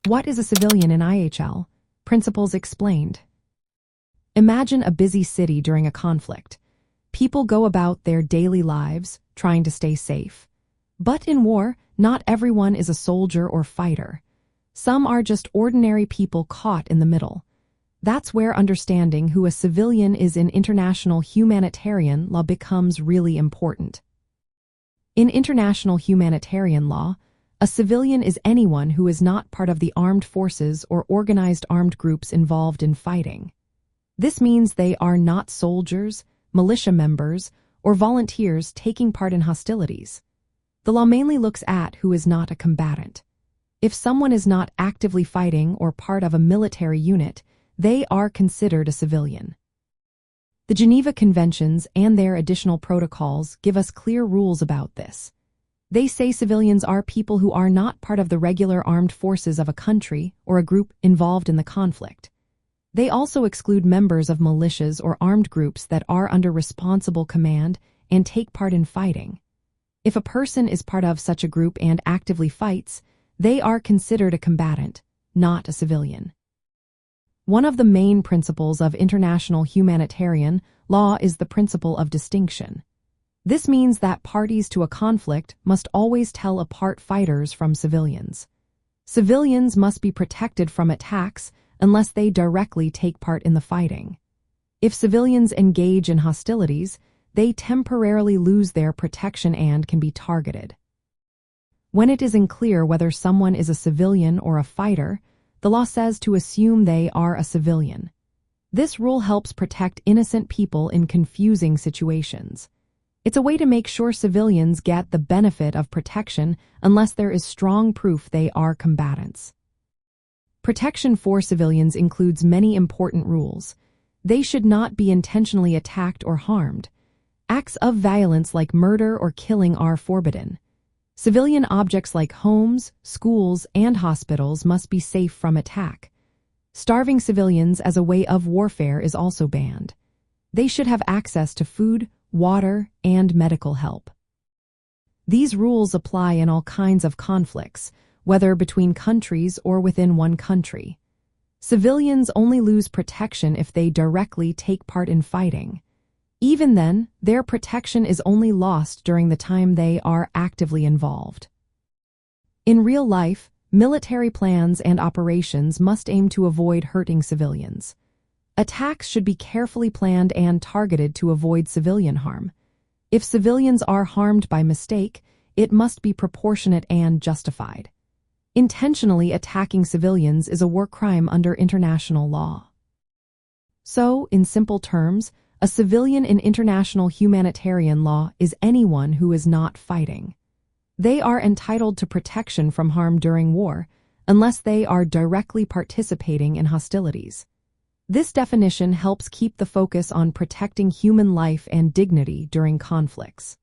What is a civilian in IHL? Principles explained. Imagine a busy city during a conflict. People go about their daily lives, trying to stay safe. But in war, not everyone is a soldier or fighter. Some are just ordinary people caught in the middle. That's where understanding who a civilian is in international humanitarian law becomes really important. In international humanitarian law, a civilian is anyone who is not part of the armed forces or organized armed groups involved in fighting. This means they are not soldiers, militia members, or volunteers taking part in hostilities. The law mainly looks at who is not a combatant. If someone is not actively fighting or part of a military unit, they are considered a civilian. The Geneva Conventions and their additional protocols give us clear rules about this. They say civilians are people who are not part of the regular armed forces of a country or a group involved in the conflict. They also exclude members of militias or armed groups that are under responsible command and take part in fighting. If a person is part of such a group and actively fights, they are considered a combatant, not a civilian. One of the main principles of international humanitarian law is the principle of distinction. This means that parties to a conflict must always tell apart fighters from civilians. Civilians must be protected from attacks unless they directly take part in the fighting. If civilians engage in hostilities, they temporarily lose their protection and can be targeted. When it is unclear whether someone is a civilian or a fighter, the law says to assume they are a civilian. This rule helps protect innocent people in confusing situations. It's a way to make sure civilians get the benefit of protection unless there is strong proof they are combatants. Protection for civilians includes many important rules. They should not be intentionally attacked or harmed. Acts of violence like murder or killing are forbidden. Civilian objects like homes, schools, and hospitals must be safe from attack. Starving civilians as a way of warfare is also banned. They should have access to food, water, and medical help. These rules apply in all kinds of conflicts, whether between countries or within one country. Civilians only lose protection if they directly take part in fighting. Even then, their protection is only lost during the time they are actively involved. In real life, military plans and operations must aim to avoid hurting civilians. Attacks should be carefully planned and targeted to avoid civilian harm. If civilians are harmed by mistake, it must be proportionate and justified. Intentionally attacking civilians is a war crime under international law. So, in simple terms, a civilian in international humanitarian law is anyone who is not fighting. They are entitled to protection from harm during war, unless they are directly participating in hostilities. This definition helps keep the focus on protecting human life and dignity during conflicts.